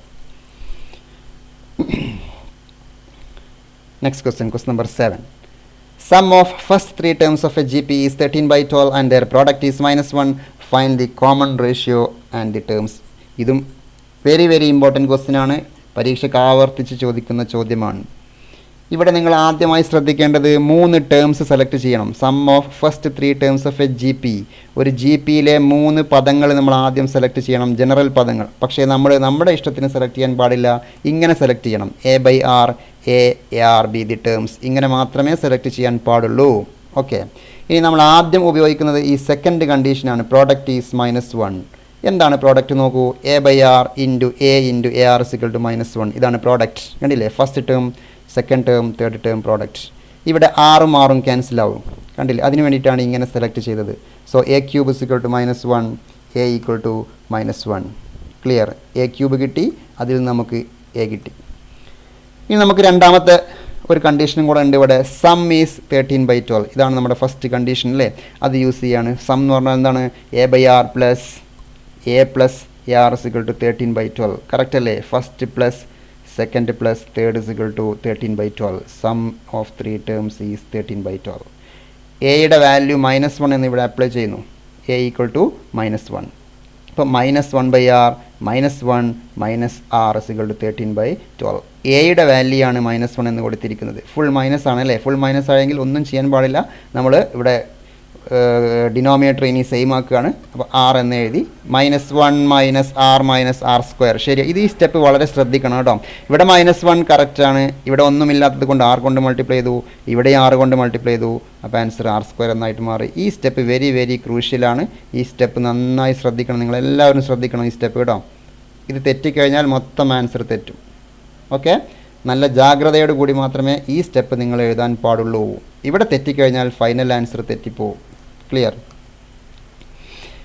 Next question, question number 7. Sum of first 3 terms of a GP is 13/12 and their product is -1. Find the common ratio and the terms. ഇതും very important question ആണ്. പരീക്ഷയ്ക്ക് ആവർത്തിച്ച് ചോദിക്കുന്ന ചോദ്യമാണ്. ഇവിടെ നിങ്ങൾ ആദ്യമായി ശ്രദ്ധിക്കേണ്ടത് 3 ടേംസ് സെലക്ട് ചെയ്യണം. Sum of first 3 terms of a GP. ഒരു GPയിലെ 3 പദങ്ങൾ നമ്മൾ ആദ്യം സെലക്ട് ചെയ്യണം, ജനറൽ പദങ്ങൾ. പക്ഷേ നമ്മുടെ ഇഷ്ടത്തിന് സെലക്ട് ചെയ്യാൻ പാടില്ല. ഇങ്ങനെ സെലക്ട് ചെയ്യണം. A/R, A/R, B the terms. ഇങ്ങനെ മാത്രമേ സെലക്ട് ചെയ്യാൻ പാടുള്ളൂ. ഓക്കെ, ഇനി നമ്മൾ ആദ്യം ഉപയോഗിക്കുന്നത് ഈ സെക്കൻഡ് കണ്ടീഷനാണ്. Product is -1. എന്താണ് പ്രോഡക്റ്റ് നോക്കൂ? A/R into A into AR is equal to -1. ഇതാണ് പ്രോഡക്റ്റ്. കണ്ടില്ലേ? First term, second term, third term product. ഇവിടെ ആറും ക്യാൻസൽ ആവും. കണ്ടില്ലേ? അതിന് വേണ്ടിയിട്ടാണ് ഇങ്ങനെ സെലക്ട് ചെയ്തത്. So A cube is equal to -1, A equal to -1. Clear? A cube കിട്ടി, അതിൽ നമുക്ക് A കിട്ടി. ഇനി നമുക്ക് രണ്ടാമത്തെ ഒരു കണ്ടീഷനും കൂടെ ഉണ്ട് ഇവിടെ. Some is 13/12. ഇതാണ് നമ്മുടെ ഫസ്റ്റ് കണ്ടീഷൻ അല്ലേ? അത് യൂസ് ചെയ്യാണ്. സം എന്ന് പറഞ്ഞാൽ എന്താണ്? A/R plus A plus AR is equal to 13/12. Correct അല്ലേ? First plus second plus third is equal to 13/12. Sum of 3 terms is 13/12. എയുടെ വാല്യൂ -1 എന്ന് ഇവിടെ അപ്ലൈ ചെയ്യുന്നു. A equal to -1. അപ്പോൾ -1/R -1 -R ഇസിക്വൽ ടു 13/12. എയുടെ വാല്യൂ ആണ് -1 എന്ന് കൊടുത്തിരിക്കുന്നത്. ഫുൾ മൈനസ് ആണല്ലേ? ഫുൾ മൈനസ് ആയെങ്കിൽ ഒന്നും ചെയ്യാൻ പാടില്ല. നമ്മൾ ഇവിടെ ഡിനോമിനേറ്റർ ഇനി സെയിം ആക്കുകയാണ്. അപ്പോൾ R എന്ന് എഴുതി. -1 -R സ്ക്വയർ. ശരി, ഇത് ഈ സ്റ്റെപ്പ് വളരെ ശ്രദ്ധിക്കണം കേട്ടോ. ഇവിടെ -1 കറക്റ്റാണ്. ഇവിടെ ഒന്നുമില്ലാത്തത് കൊണ്ട് R കൊണ്ട് മൾട്ടിപ്ലൈ ചെയ്തു, ഇവിടെ R കൊണ്ട് മൾട്ടിപ്ലൈ ചെയ്തു. അപ്പോൾ ആൻസർ R സ്ക്വയർ എന്നായിട്ട് മാറി. ഈ സ്റ്റെപ്പ് വെരി ക്രൂഷ്യലാണ്. ഈ സ്റ്റെപ്പ് നന്നായി ശ്രദ്ധിക്കണം. നിങ്ങളെല്ലാവരും ശ്രദ്ധിക്കണം ഈ സ്റ്റെപ്പ് കേട്ടോ. ഇത് തെറ്റിക്കഴിഞ്ഞാൽ മൊത്തം ആൻസർ തെറ്റും. ഓക്കെ, നല്ല ജാഗ്രതയോട് കൂടി മാത്രമേ ഈ സ്റ്റെപ്പ് നിങ്ങൾ എഴുതാൻ പാടുള്ളൂ. ഇവിടെ തെറ്റിക്കഴിഞ്ഞാൽ ഫൈനൽ ആൻസർ തെറ്റിപ്പോവും. ക്ലിയർ?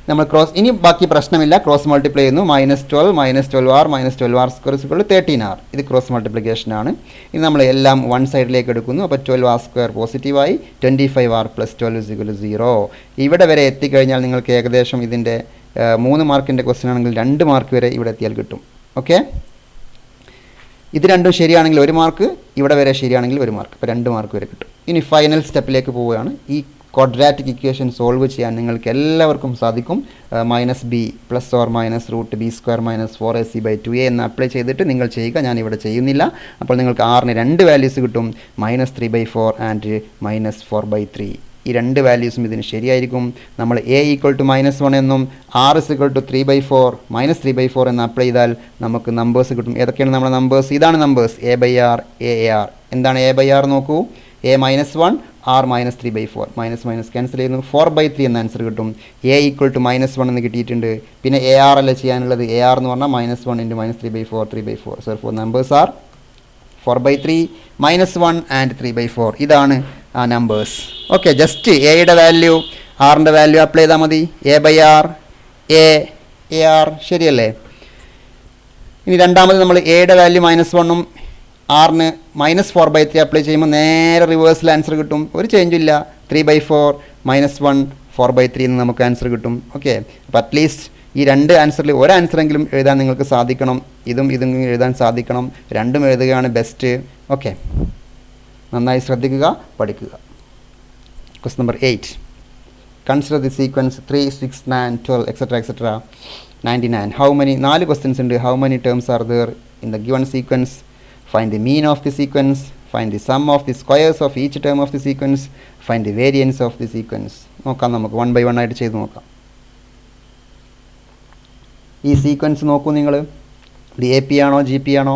നമ്മൾ ഇനി ബാക്കി പ്രശ്നമില്ല. ക്രോസ് മൾട്ടിപ്ലൈ ചെയ്യുന്നു. -12 -12R -12R square is equal to 13R. ഇത് ക്രോസ് മൾട്ടിപ്ലിക്കേഷൻ ആണ്. ഇനി നമ്മൾ എല്ലാം വൺ സൈഡിലേക്ക് എടുക്കുന്നു. അപ്പോൾ 12R സ്ക്വയർ പോസിറ്റീവായി, 25R + 12 ഇസിക്വൽ ടു 0. ഇവിടെ വരെ എത്തിക്കഴിഞ്ഞാൽ നിങ്ങൾക്ക് ഏകദേശം ഇതിൻ്റെ 3 മാർക്കിൻ്റെ ക്വസ്റ്റ്യൻ ആണെങ്കിൽ 2 മാർക്ക് വരെ ഇവിടെ എത്തിയാൽ കിട്ടും. ഓക്കെ, ഇത് രണ്ടും ശരിയാണെങ്കിൽ 1 മാർക്ക്, ഇവിടെ വരെ ശരിയാണെങ്കിൽ 1 മാർക്ക്. അപ്പോൾ 2 മാർക്ക് വരെ കിട്ടും. ഇനി ഫൈനൽ സ്റ്റെപ്പിലേക്ക് പോവുകയാണ്. ഈ ക്വാഡ്രാറ്റിക് ഇക്വേഷൻ സോൾവ് ചെയ്യാൻ നിങ്ങൾക്ക് എല്ലാവർക്കും സാധിക്കും. -b ± √b² - 4ac/2a എന്ന് അപ്ലൈ ചെയ്തിട്ട് നിങ്ങൾ ചെയ്യുക. ഞാനിവിടെ ചെയ്യുന്നില്ല. അപ്പോൾ നിങ്ങൾക്ക് R ന് 2 വാല്യൂസ് കിട്ടും, -3/4 ആൻഡ് -4/3. ഈ രണ്ട് വാല്യൂസും ഇതിന് ശരിയായിരിക്കും. നമ്മൾ എ ഈക്വൽ ടു -1 എന്നും ആർ ഇസ് ഈക്വൽ ടു 3/4 -3/4 എന്ന് അപ്ലൈ ചെയ്താൽ നമുക്ക് നമ്പേഴ്സ് കിട്ടും. ഏതൊക്കെയാണ് നമ്മുടെ നമ്പേഴ്സ്? ഇതാണ് നമ്പേഴ്സ് A/R AAR. എന്താണ് A/R നോക്കൂ, A -1 R -3/4 മൈനസ് ക്യാൻസൽ ചെയ്യുന്നു 4/3 എന്ന ആൻസർ കിട്ടും. എ ഈക്വൽ ടു -1 എന്ന് കിട്ടിയിട്ടുണ്ട്. പിന്നെ AR അല്ല ചെയ്യാനുള്ളത്. AR എന്ന് പറഞ്ഞാൽ -1 × -3/4 3/4. So four numbers are 4/3 -1 and 3/4. ഇതാണ് ആ നമ്പേഴ്സ്. ഓക്കെ, ജസ്റ്റ് എയുടെ വാല്യൂ ആറിൻ്റെ വാല്യൂ അപ്ലൈ ചെയ്താൽ മതി. A/R AAR ശരിയല്ലേ? ഇനി രണ്ടാമത് നമ്മൾ എയുടെ വാല്യൂ -1ഉം ആറിന് -4/3 അപ്ലൈ ചെയ്യുമ്പോൾ നേരെ റിവേഴ്സിൽ ആൻസർ കിട്ടും. ഒരു ചേഞ്ചും ഇല്ല. 3/4 -1 4/3 എന്ന് നമുക്ക് ആൻസർ കിട്ടും. ഓക്കെ, അപ്പോൾ അറ്റ്ലീസ്റ്റ് ഈ രണ്ട് ആൻസറിൽ ഒരു ആൻസറെങ്കിലും എഴുതാൻ നിങ്ങൾക്ക് സാധിക്കണം. ഇതും എഴുതാൻ സാധിക്കണം. രണ്ടും എഴുതുകയാണ് ബെസ്റ്റ്. ഓക്കെ, നന്നായി ശ്രദ്ധിക്കുക, പഠിക്കുക. Question number 8. Consider the sequence 3, 6, 9, 12 etc. 99. How many 4 questions ഉണ്ട്. How many terms are there in the given sequence? Find the mean of the sequence. Find the sum of the squares of each term of the sequence. Find the variance of the sequence. നോക്കാം, നമുക്ക് 1 by 1 ആയിട്ട് ചെയ്ത് നോക്കാം. ഈ sequence നോക്കൂ നിങ്ങൾ. ഇത് AP ആണോ GP ആണോ?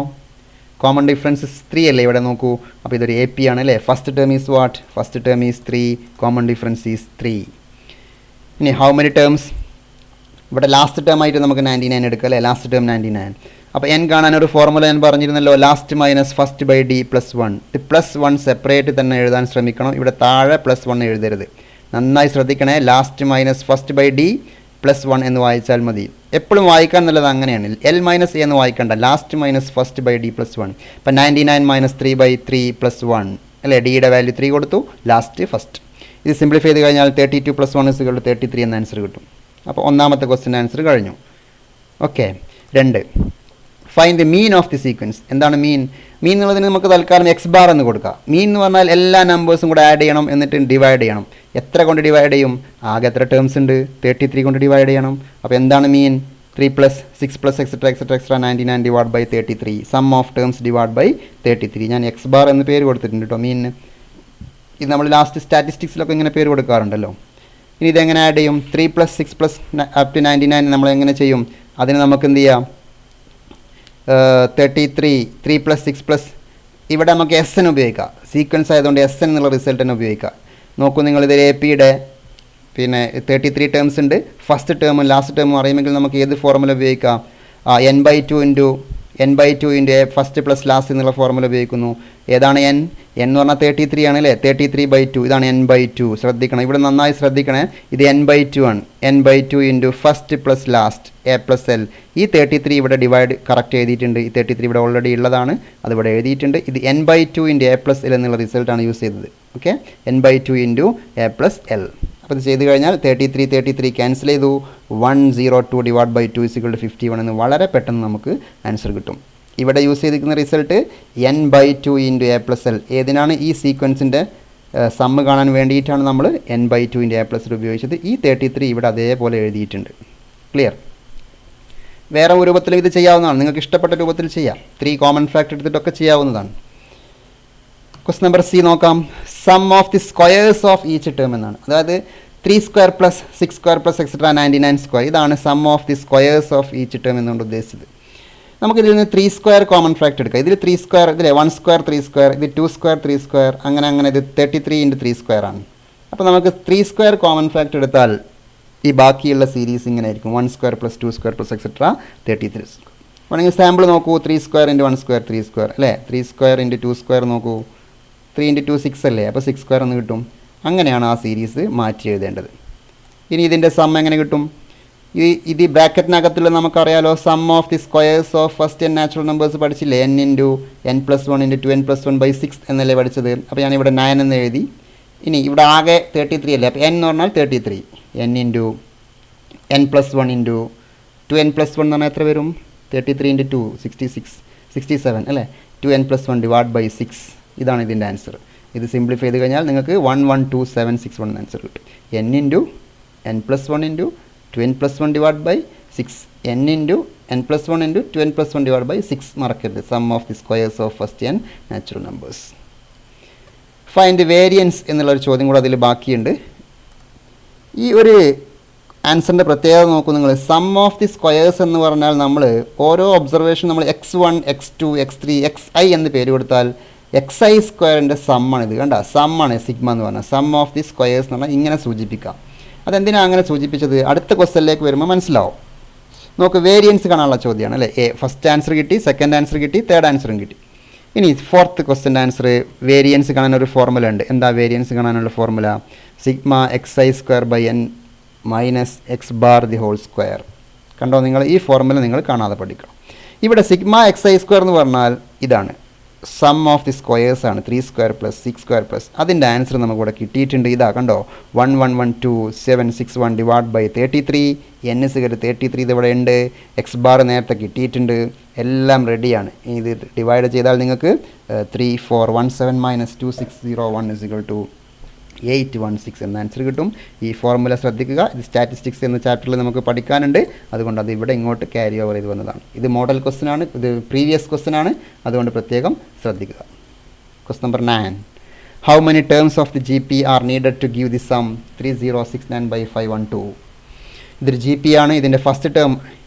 കോമൺ ഡിഫറൻസ് 3 അല്ലേ ഇവിടെ നോക്കൂ. അപ്പോൾ ഇതൊരു AP ആണ് അല്ലേ? First term is what? First term is 3. Common difference is 3. ഇനി ഹൗ മെനി ടേംസ്? ഇവിടെ ലാസ്റ്റ് ടേം ആയിട്ട് നമുക്ക് 99 എടുക്കാം അല്ലേ? Last term 99. അപ്പോൾ n കാണാൻ ഒരു ഫോർമുല ഞാൻ പറഞ്ഞിരുന്നല്ലോ, last minus first by D +1. +1 separate തന്നെ എഴുതാൻ ശ്രമിക്കണം. ഇവിടെ താഴെ +1 എഴുതരുത്. നന്നായി ശ്രദ്ധിക്കണേ. Last minus first by D +1 എന്ന് വായിച്ചാൽ മതി. എപ്പോഴും വായിക്കാൻ നല്ലത് അങ്ങനെയാണ്. L-A എന്ന് വായിക്കണ്ട. Last minus first by D +1. ഇപ്പം 99 - 3/3 +1 അല്ലേ? ഡിയുടെ വാല്യൂ 3 കൊടുത്തു, ലാസ്റ്റ് ഫസ്റ്റ്. ഇത് സിംപ്ലിഫൈ ചെയ്ത് കഴിഞ്ഞാൽ 32 + 1 = 33 എന്ന ആൻസർ കിട്ടും. അപ്പോൾ ഒന്നാമത്തെ ക്വസ്റ്റ്യൻ ആൻസർ കഴിഞ്ഞു. Okay, 2. Find the mean of the sequence. എന്താണ് മീൻ? മീൻ എന്നുള്ളതിന് നമുക്ക് തൽക്കാലം x⁻ എന്ന് കൊടുക്കാം. മീൻ എന്ന് പറഞ്ഞാൽ എല്ലാ നമ്പേഴ്സും കൂടെ ആഡ് ചെയ്യണം, എന്നിട്ട് ഡിവൈഡ് ചെയ്യണം. എത്ര കൊണ്ട് ഡിവൈഡ് ചെയ്യും? ആകെ എത്ര ടേംസ് ഉണ്ട്? 33 കൊണ്ട് ഡിവൈഡ് ചെയ്യണം. അപ്പോൾ എന്താണ് mean? 3 + 6 + etc. 99 / 33. Sum of terms / 33. ഞാൻ x⁻ എന്ന് പേര് കൊടുത്തിട്ടുണ്ട് കേട്ടോ മീനിന്. ഇത് നമ്മൾ ലാസ്റ്റ് സ്റ്റാറ്റിസ്റ്റിക്സിലൊക്കെ ഇങ്ങനെ പേര് കൊടുക്കാറുണ്ടല്ലോ. ഇനി ഇതെങ്ങനെ ആഡ് ചെയ്യും? 3 + 6 + up to 99 നമ്മൾ എങ്ങനെ ചെയ്യും? അതിന് നമുക്ക് എന്ത് ചെയ്യാം? 33 3 + 6 ഇവിടെ നമുക്ക് SN ഉപയോഗിക്കാം. സീക്വൻസ് ആയതുകൊണ്ട് SN എന്നുള്ള റിസൾട്ട് തന്നെ ഉപയോഗിക്കാം. നോക്കൂ നിങ്ങൾ, ഇത് APയുടെ പിന്നെ 33 ടേംസ് ഉണ്ട്. ഫസ്റ്റ് ടേമും ലാസ്റ്റ് ടേമും അറിയുമെങ്കിൽ നമുക്ക് ഏത് ഫോർമുല ഉപയോഗിക്കാം? n/2 × ഫസ്റ്റ് പ്ലസ് ലാസ്റ്റ് എന്നുള്ള ഫോർമുല ഉപയോഗിക്കുന്നു. ഏതാണ് n? n എന്ന് പറഞ്ഞാൽ 33 ആണ് അല്ലേ? 33/2. ഇതാണ് n/2. ശ്രദ്ധിക്കണം, ഇവിടെ നന്നായി ശ്രദ്ധിക്കണേ. ഇത് n/2 ആണ്. n/2 × first plus last A+L. ഈ 33 ഇവിടെ ഡിവൈഡ് കറക്റ്റ് എഴുതിയിട്ടുണ്ട്. ഈ 33 ഇവിടെ ഓൾറെഡി ഉള്ളതാണ്, അതിവിടെ എഴുതിയിട്ടുണ്ട്. ഇത് n/2 × A+L എന്നുള്ള റിസൾട്ടാണ് യൂസ് ചെയ്തത്. Okay, n/2 × A+L. അപ്പോൾ ഇത് ചെയ്ത് കഴിഞ്ഞാൽ 33 ക്യാൻസൽ ചെയ്തു. 102 / 2 = 51 എന്ന് വളരെ പെട്ടെന്ന് നമുക്ക് ആൻസർ കിട്ടും. ഇവിടെ യൂസ് ചെയ്തിരിക്കുന്ന റിസൾട്ട് n/2 × A+L. ഏതിനാണ്? ഈ സീക്വൻസിൻ്റെ സമ്മ് കാണാൻ വേണ്ടിയിട്ടാണ് നമ്മൾ n/2 × A+L ഉപയോഗിച്ചത്. ഈ 33 ഇവിടെ അതേപോലെ എഴുതിയിട്ടുണ്ട്. ക്ലിയർ? വേറെ രൂപത്തിലും ഇത് ചെയ്യാവുന്നതാണ്. നിങ്ങൾക്ക് ഇഷ്ടപ്പെട്ട രൂപത്തിൽ ചെയ്യാം. 3 കോമൺ ഫാക്ടർ എടുത്തിട്ടൊക്കെ ചെയ്യാവുന്നതാണ്. ക്വസ്റ്റ്യൻ നമ്പർ C നോക്കാം. Sum of the squares of each term എന്നാണ്. അതായത് 3² + 6² + etc. 99². ഇതാണ് sum of the squares of each term എന്നുകൊണ്ട് ഉദ്ദേശിച്ചത്. നമുക്കിതിൽ നിന്ന് 3² കോമൺ ഫാക്ടർ എടുക്കാം. ഇതിൽ 3², ഇതിലെ 1² 3², ഇത് 2² 3², അങ്ങനെ ഇത് 33 × 3² ആണ്. അപ്പോൾ നമുക്ക് 3² കോമൺ ഫാക്ടർ എടുത്താൽ ഈ ബാക്കിയുള്ള സീരീസ് ഇങ്ങനെ ആയിരിക്കും. 1² + 2² + etc. 33. വേണമെങ്കിൽ സാമ്പിൾ നോക്കൂ. 3² × 1² 3² അല്ലേ? 3² × 2² നോക്കൂ. 3 × 2 6 അല്ലേ? അപ്പോൾ 6² എന്ന് കിട്ടും. അങ്ങനെയാണ് ആ സീരീസ് മാറ്റി എഴുതേണ്ടത്. ഇനി ഇതിൻ്റെ സം എങ്ങനെ കിട്ടും? ഇത് ബ്രാക്കറ്റിനകത്തുള്ള നമുക്കറിയാലോ, sum of the squares of first n natural numbers പഠിച്ചില്ലേ? n × n + 1 × 2n + 1/6 എന്നല്ലേ പഠിച്ചത്? അപ്പോൾ ഞാനിവിടെ 9 എന്ന് എഴുതി. ഇനി ഇവിടെ ആകെ 33 അല്ലേ? അപ്പോൾ n എന്ന് പറഞ്ഞാൽ 33. n × n + 1 × 2n + 1 എന്ന് പറഞ്ഞാൽ എത്ര വരും? 33 × 2 67 അല്ലേ? 2n + 1 / 6. ഇതാണ് ഇതിൻ്റെ ആൻസർ. ഇത് സിംപ്ലിഫൈ ചെയ്ത് കഴിഞ്ഞാൽ നിങ്ങൾക്ക് 112,761 എന്ന ആൻസർ കിട്ടും. n × n + 1 × 2n + 1 / 6. n × n + 1 × 2n + 1 / 6 മറക്കരുത്. Sum of the squares of first n natural numbers. Find variance എന്നുള്ളൊരു ചോദ്യം കൂടെ അതിൽ ബാക്കിയുണ്ട്. ഈ ഒരു ആൻസറിൻ്റെ പ്രത്യേകത നോക്കൂ നിങ്ങൾ. സം ഓഫ് ദി സ്ക്വയേഴ്സ് എന്ന് പറഞ്ഞാൽ നമ്മൾ ഓരോ ഒബ്സർവേഷൻ നമ്മൾ x1 x2 x3 xi എന്ന് പേര് കൊടുത്താൽ xi സ്ക്വയറിൻ്റെ സമ്മാണ് ഇത്. കണ്ട സമ്മാണ് സിഗ്മ എന്ന് പറഞ്ഞാൽ. സം ഓഫ് ദി സ്ക്വയേഴ്സ് എന്ന് പറഞ്ഞാൽ ഇങ്ങനെ സൂചിപ്പിക്കാം. അതെന്തിനാണ് അങ്ങനെ സൂചിപ്പിച്ചത് അടുത്ത ക്വസ്റ്റ്യനിലേക്ക് വരുമ്പോൾ മനസ്സിലാവും. നോക്ക്, വേരിയൻസ് കാണാനുള്ള ചോദ്യമാണ് അല്ലേ. ഫസ്റ്റ് ആൻസർ കിട്ടി, സെക്കൻഡ് ആൻസർ കിട്ടി, തേർഡ് ആൻസറും കിട്ടി. ഇനി ഫോർത്ത് ക്വസ്റ്റ്യൻ്റെ ആൻസർ വേരിയൻസ് കാണാനൊരു ഫോർമുല ഉണ്ട്. എന്താ വേരിയൻസ് കാണാനുള്ള formula? Sigma xi square by n minus X bar the whole square. കണ്ടോ നിങ്ങൾ, ഈ ഫോർമുല നിങ്ങൾ കാണാതെ പഠിക്കണം. ഇവിടെ സിഗ്മ xi സ്ക്വയർ എന്ന് പറഞ്ഞാൽ ഇതാണ് സം ഓഫ് ദി സ്ക്വയേഴ്സ് ആണ്. 3 സ്ക്വയർ പ്ലസ് 6 സ്ക്വയർ പ്ലസ് അതിൻ്റെ ആൻസർ നമുക്കിവിടെ കിട്ടിയിട്ടുണ്ട്. ഇതാ കണ്ടോ, 1112761 ഡിവൈഡ് ബൈ 33 n = 33 ഇതിവിടെ ഉണ്ട്. എക്സ് ബാർ നേരത്തെ കിട്ടിയിട്ടുണ്ട്. എല്ലാം റെഡിയാണ്. ഇത് ഡിവൈഡ് ചെയ്താൽ നിങ്ങൾക്ക് 3417 മൈനസ് 2601 = 816 എന്ന ആൻസർ കിട്ടും. ഈ ഫോർമുല ശ്രദ്ധിക്കുക. ഇത് സ്റ്റാറ്റിസ്റ്റിക്സ് എന്ന ചാപ്റ്ററിൽ നമുക്ക് പഠിക്കാനുണ്ട്. അതുകൊണ്ട് അത് ഇവിടെ ഇങ്ങോട്ട് ക്യാരി ഓവർ ചെയ്ത് വന്നതാണ്. ഇത് മോഡൽ ക്വസ്റ്റ്യൻ ആണ്, ഇത് പ്രീവിയസ് ക്വസ്റ്റ്യൻ ആണ്. അതുകൊണ്ട് പ്രത്യേകം ശ്രദ്ധിക്കുക. Question number 9. How many terms of the GP are needed to give the sum 3069/512? ഇതൊരു GP ആണ്. ഇതിൻ്റെ first term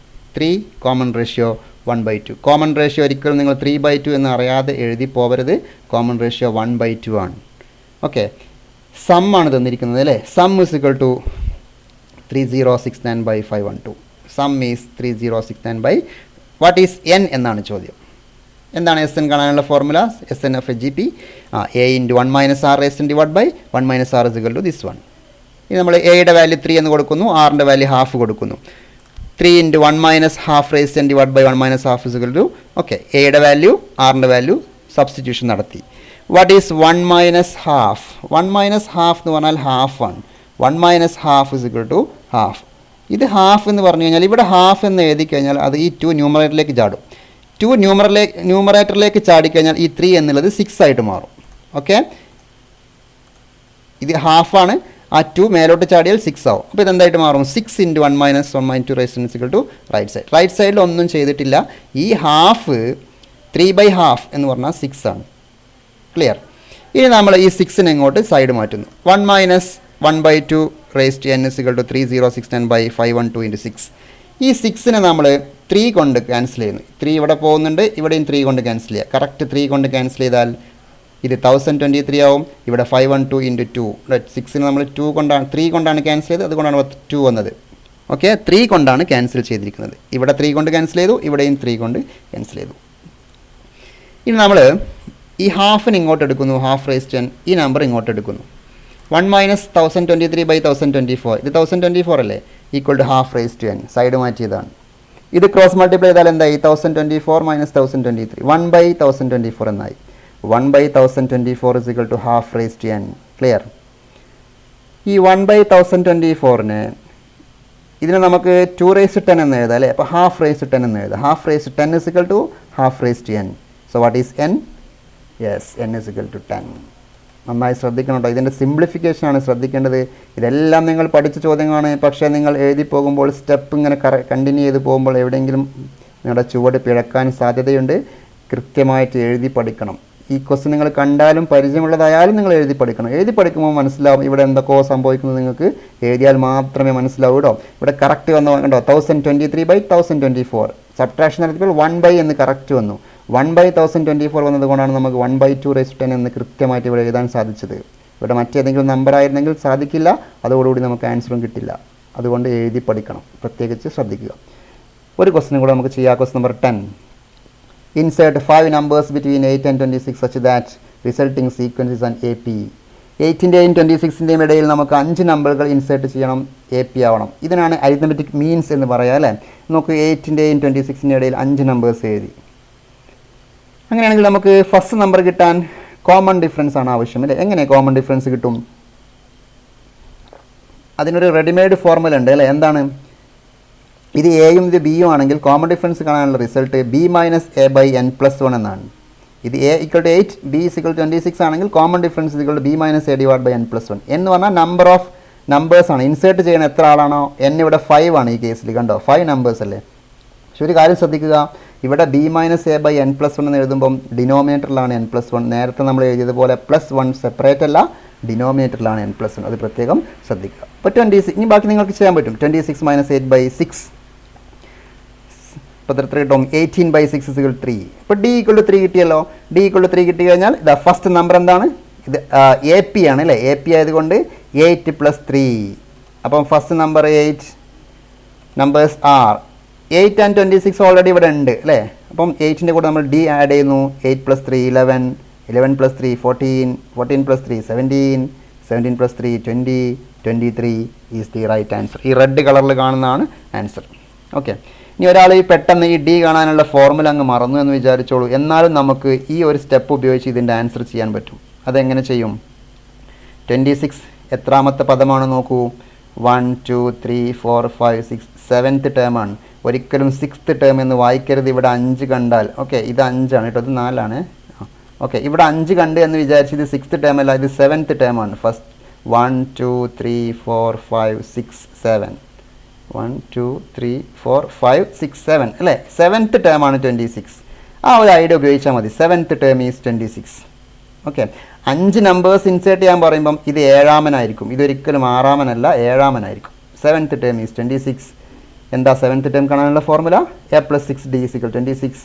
3, common ratio 1/2. Common ratio ഒരിക്കലും നിങ്ങൾ 3/2 എന്ന് അറിയാതെ എഴുതി പോകരുത്. കോമൺ റേഷ്യോ 1/2 ആണ്. ഓക്കെ, സം ആണ് തന്നിരിക്കുന്നത് അല്ലേ. Sum is equal to 3069/512. Sum is 3069 what is n എന്നാണ് ചോദ്യം. എന്താണ് എസ് എൻ കാണാനുള്ള ഫോർമുല? S N of a GP a × 1 - r divide by 1 - r is equal to this one. ഇത് നമ്മൾ എയുടെ വാല്യൂ 3 എന്ന് കൊടുക്കുന്നു, ആറിൻ്റെ വാല്യൂ ഹാഫ് കൊടുക്കുന്നു. 3 × 1 - ½ divide by 1 - ½ is equal to okay, എയുടെ വാല്യൂ ആറിൻ്റെ വാല്യൂ സബ്സ്റ്റിറ്റ്യൂഷൻ നടത്തി. What is 1 - ½? 1 - ½ എന്ന് പറഞ്ഞാൽ ഹാഫ് ആണ്. 1 - ½ ഇസ് ഇക്വൽ ടു ഹാഫ്. ഇത് ഹാഫ് എന്ന് പറഞ്ഞു കഴിഞ്ഞാൽ ഇവിടെ ഹാഫ് എന്ന് എഴുതി കഴിഞ്ഞാൽ അത് ഈ 2 ന്യൂമറേറ്ററിലേക്ക് ചാടും. 2 ന്യൂമറേറ്ററിലേക്ക് ചാടിക്കഴിഞ്ഞാൽ ഈ 3 എന്നുള്ളത് 6 ആയിട്ട് മാറും. ഓക്കെ, ഇത് ഹാഫാണ്. ആ 2 മേലോട്ട് ചാടിയാൽ 6 ആവും. അപ്പോൾ ഇതെന്തായിട്ട് മാറും? 6 × 1 - 1 - 2 റൈറ്റ് സൈഡ്. റൈറ്റ് സൈഡിൽ ഒന്നും ചെയ്തിട്ടില്ല. ഈ ഹാഫ് 3/2 എന്ന് പറഞ്ഞാൽ 6 ആണ്. ക്ലിയർ? ഇനി നമ്മൾ ഈ 6നെ ഇങ്ങോട്ട് സൈഡ് മാറ്റുന്നു. 1 - 1/2 n = 3069/512 × 6. ഈ 6നെ നമ്മൾ 3 കൊണ്ട് ക്യാൻസൽ ചെയ്യുന്നു. 3 ഇവിടെ പോകുന്നുണ്ട്, ഇവിടെയും 3 കൊണ്ട് ക്യാൻസൽ ചെയ്യുക. കറക്റ്റ് 3 കൊണ്ട് ക്യാൻസൽ ചെയ്താൽ ഇത് 1023 ആവും. ഇവിടെ 512 × 2. 6നെ നമ്മൾ 3 കൊണ്ടാണ് ക്യാൻസൽ ചെയ്തത്, അതുകൊണ്ടാണ് 2 വന്നത്. ഓക്കെ, 3 കൊണ്ടാണ് ക്യാൻസൽ ചെയ്തിരിക്കുന്നത്. ഇവിടെ 3 കൊണ്ട് ക്യാൻസൽ ചെയ്തു, ഇവിടെയും 3 കൊണ്ട് ക്യാൻസൽ ചെയ്തു. ഇനി നമ്മൾ ഈ ഹാഫിന് ഇങ്ങോട്ട് എടുക്കുന്നു, ½ n. ഈ നമ്പർ ഇങ്ങോട്ട് എടുക്കുന്നു. 1 - 1023/1024. ഇത് 1024 അല്ലേ, ഈക്വൽ ടു ½ n. സൈഡ് മാറ്റിയതാണ്. ഇത് ക്രോസ് മൾട്ടിപ്ലൈ ചെയ്താൽ എന്തായി? 1024 - 1023 1/1024 എന്നായി. 1/1024 is equal to ½ n. Clear? ഈ 1/1024ന് ഇതിനെ നമുക്ക് 2^10 എന്ന് എഴുതാം അല്ലേ. അപ്പോൾ ½ എന്ന് എഴുതാം. ½ is equal to ½ n. So what is n? Yes, n is equal to 10. നന്നായി ശ്രദ്ധിക്കണം കേട്ടോ. ഇതിൻ്റെ സിംപ്ലിഫിക്കേഷനാണ് ശ്രദ്ധിക്കേണ്ടത്. ഇതെല്ലാം നിങ്ങൾ പഠിച്ച ചോദ്യങ്ങളാണ്. പക്ഷേ നിങ്ങൾ എഴുതി പോകുമ്പോൾ സ്റ്റെപ്പ് ഇങ്ങനെ കണ്ടിന്യൂ ചെയ്ത് പോകുമ്പോൾ എവിടെയെങ്കിലും നിങ്ങളുടെ ചുവട് പിഴക്കാൻ സാധ്യതയുണ്ട്. കൃത്യമായിട്ട് എഴുതി പഠിക്കണം. ഈ ക്വസ്റ്റ്യൻ നിങ്ങൾ കണ്ടാലും പരിചയമുള്ളതായാലും നിങ്ങൾ എഴുതി പഠിക്കണം. എഴുതി പഠിക്കുമ്പോൾ മനസ്സിലാവും ഇവിടെ എന്തൊക്കെയോ സംഭവിക്കുന്നത്. നിങ്ങൾക്ക് എഴുതിയാൽ മാത്രമേ മനസ്സിലാവൂ കേട്ടോ. ഇവിടെ കറക്റ്റ് വന്നു കണ്ടോ, 1023/1024. സബ്ട്രാക്ഷൻ നടത്തിയപ്പോൾ 1 എന്ന് കറക്റ്റ് വന്നു. 1/1024 വന്നതുകൊണ്ടാണ് നമുക്ക് 1/2 എന്ന് കൃത്യമായിട്ട് ഇവിടെ എഴുതാൻ സാധിച്ചത്. ഇവിടെ മറ്റേതെങ്കിലും നമ്പർ ആയിരുന്നെങ്കിൽ സാധിക്കില്ല. അതോടുകൂടി നമുക്ക് ആൻസറും കിട്ടില്ല. അതുകൊണ്ട് എഴുതി പഠിക്കണം, പ്രത്യേകിച്ച് ശ്രദ്ധിക്കുക. ഒരു ക്വസ്റ്റ്യൻ കൂടെ നമുക്ക് ചെയ്യാം. Question number 10. Insert 5 numbers between 8 and 26 such that resulting sequence is an AP. 8ൻ്റെയും 26ൻ്റെയും ഇടയിൽ നമുക്ക് 5 നമ്പറുകൾ ഇൻസേർട്ട് ചെയ്യണം, AP ആവണം. ഇതിനാണ് അരിത്തമെറ്റിക് മീൻസ് എന്ന് പറയുക അല്ലേ. നമുക്ക് 8ൻ്റെയും 26ൻ്റെയും ഇടയിൽ 5 നമ്പേഴ്സ് എഴുതി. അങ്ങനെയാണെങ്കിൽ നമുക്ക് ഫസ്റ്റ് നമ്പർ കിട്ടാൻ കോമൺ ഡിഫറൻസ് ആണ് ആവശ്യം അല്ലേ. എങ്ങനെ കോമൺ ഡിഫറൻസ് കിട്ടും? അതിനൊരു റെഡിമെയ്ഡ് ഫോർമുല ഉണ്ട് അല്ലേ. എന്താണ്? ഇത് എയും ഇത് ബിയും ആണെങ്കിൽ കോമൺ ഡിഫറൻസ് കാണാനുള്ള റിസൾട്ട് b - a/n+1 എന്നാണ്. ഇത് a = 8, b = 26 ആണെങ്കിൽ കോമൺ ഡിഫറൻസ് b - a/n+1. എന്ന് പറഞ്ഞാൽ നമ്പർ ഓഫ് നമ്പേഴ്സ് ആണ്. ഇൻസേർട്ട് ചെയ്യുന്ന എത്ര ആളാണോ, n ഇവിടെ 5 ആണ് ഈ കേസിൽ. കണ്ടോ, 5 നമ്പേഴ്സ് അല്ലേ. പക്ഷെ ഒരു കാര്യം ശ്രദ്ധിക്കുക, ഇവിടെ B minus A by N plus one എന്ന് എഴുതുമ്പം ഡിനോമിനേറ്ററിലാണ് എൻ പ്ലസ് വൺ. നേരത്തെ നമ്മൾ എഴുതിയതുപോലെ പ്ലസ് വൺ സെപ്പറേറ്റ് അല്ല, ഡിനോമിനേറ്ററിലാണ് എൻ പ്ലസ് വൺ. അത് പ്രത്യേകം ശ്രദ്ധിക്കുക. അപ്പോൾ 26 ഇനി ബാക്കി നിങ്ങൾക്ക് ചെയ്യാൻ പറ്റും. 26 മൈനസ് 8 ബൈ 6 ഇപ്പോൾ എത്ര കിട്ടും? 18 ബൈ 6 ഇസ് 3. ഇപ്പോൾ ഡി ഈക്വൾ ടു 3 കിട്ടിയല്ലോ. ഡി ഈക്വൾ ടു 3 കിട്ടി കഴിഞ്ഞാൽ ഇതാ ഫസ്റ്റ് നമ്പർ എന്താണ്? ഇത് എ പി ആണ് അല്ലേ? എ പി ആയതുകൊണ്ട് 8 പ്ലസ് 3. അപ്പം first number 8 numbers are 8 and 26 already ഇവിടെ ഉണ്ട് അല്ലേ? അപ്പം 8ൻ്റെ കൂടെ നമ്മൾ ഡി ആഡ് ചെയ്യുന്നു. 8 plus 3 11, 11 plus 3 14, 14 plus 3 17, 17 plus 3 20, 23 is the right answer. ഈ റെഡ് കളറിൽ കാണുന്നതാണ് ആൻസർ. ഓക്കെ, ഇനി ഒരാൾ ഈ പെട്ടെന്ന് ഈ ഡി കാണാനുള്ള ഫോർമുല അങ്ങ് മറന്നു എന്ന് വിചാരിച്ചോളൂ. എന്നാലും നമുക്ക് ഈ ഒരു സ്റ്റെപ്പ് ഉപയോഗിച്ച് ഇതിൻ്റെ ആൻസർ ചെയ്യാൻ പറ്റും. അതെങ്ങനെ ചെയ്യും? 26 എത്രാമത്തെ പദമാണ് നോക്കൂ? 1 2 3 4 5 6 7th ടേമാണ്. ഒരിക്കലും 6th ടേം എന്ന് വായിക്കരുത്. ഇവിടെ 5 കണ്ടാൽ ഓക്കെ, ഇത് 5 ആണ് കേട്ടോ, ഇത് 4 ആണ്. ഓക്കെ, ഇവിടെ 5 കണ്ട് എന്ന് വിചാരിച്ച് ഇത് 6th ടേം അല്ല, ഇത് 7th ടേമാണ്. ഫസ്റ്റ് 1 2 3 4 5 6 7 1 2 3 4 5 6 7 അല്ലേ? 7th ടേമാണ് 26. ആ ഒരു ഐഡിയ ഉപയോഗിച്ചാൽ മതി. 7th term is 26. Okay, 5 numbers insert ചെയ്യാൻ പറയുമ്പം ഇത് 7ാമനായിരിക്കും. ഇതൊരിക്കലും 6ാമനല്ല, 7ാമനായിരിക്കും. 7th term is 26. എന്താ 7th ടേം കാണാനുള്ള formula? A plus 6 D is equal 26.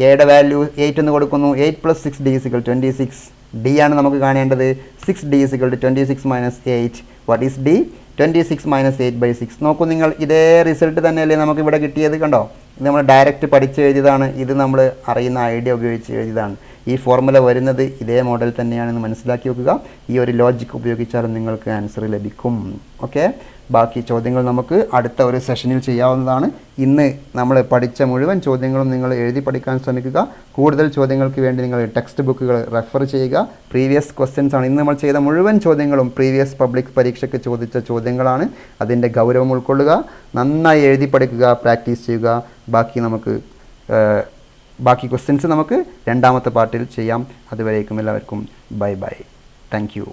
എയുടെ വാല്യൂ 8 എന്ന് കൊടുക്കുന്നു. 8 പ്ലസ് 6 ഡി ഇസിക്കൽ 26. ഡി ആണ് നമുക്ക് കാണേണ്ടത്. 6 D is equal to 26 minus 8. What is D? 26 minus 8 by 6. നോക്കൂ നിങ്ങൾ, ഇതേ റിസൾട്ട് തന്നെയല്ലേ നമുക്ക് ഇവിടെ കിട്ടിയത്? കണ്ടോ, ഇത് നമ്മൾ ഡയറക്റ്റ് പഠിച്ച് എഴുതിയതാണ്. ഇത് നമ്മൾ അറിയുന്ന ഐഡിയ ഉപയോഗിച്ച് എഴുതിയതാണ്. ഈ ഫോർമുല വരുന്നത് ഇതേ മോഡൽ തന്നെയാണെന്ന് മനസ്സിലാക്കി വെക്കുക. ഈ ഒരു ലോജിക് ഉപയോഗിച്ചാലും നിങ്ങൾക്ക് ആൻസർ ലഭിക്കും. ഓക്കെ, ബാക്കി ചോദ്യങ്ങൾ നമുക്ക് അടുത്ത ഒരു സെഷനിൽ ചെയ്യാവുന്നതാണ്. ഇന്ന് നമ്മൾ പഠിച്ച മുഴുവൻ ചോദ്യങ്ങളും നിങ്ങൾ എഴുതി പഠിക്കാൻ ശ്രമിക്കുക. കൂടുതൽ ചോദ്യങ്ങൾക്ക് വേണ്ടി നിങ്ങൾ ടെക്സ്റ്റ് ബുക്കുകൾ റെഫർ ചെയ്യുക. പ്രീവിയസ് ക്വസ്റ്റ്യൻസ് ആണ്. ഇന്ന് നമ്മൾ ചെയ്ത മുഴുവൻ ചോദ്യങ്ങളും പ്രീവിയസ് പബ്ലിക് പരീക്ഷയ്ക്ക് ചോദിച്ച ചോദ്യങ്ങളാണ്. അതിൻ്റെ ഗൗരവം ഉൾക്കൊള്ളുക, നന്നായി എഴുതി പഠിക്കുക, പ്രാക്ടീസ് ചെയ്യുക. ബാക്കി ക്വസ്റ്റ്യൻസ് നമുക്ക് രണ്ടാമത്തെ പാർട്ടിൽ ചെയ്യാം. അതുവരേക്കും എല്ലാവർക്കും ബൈ ബൈ. Thank you.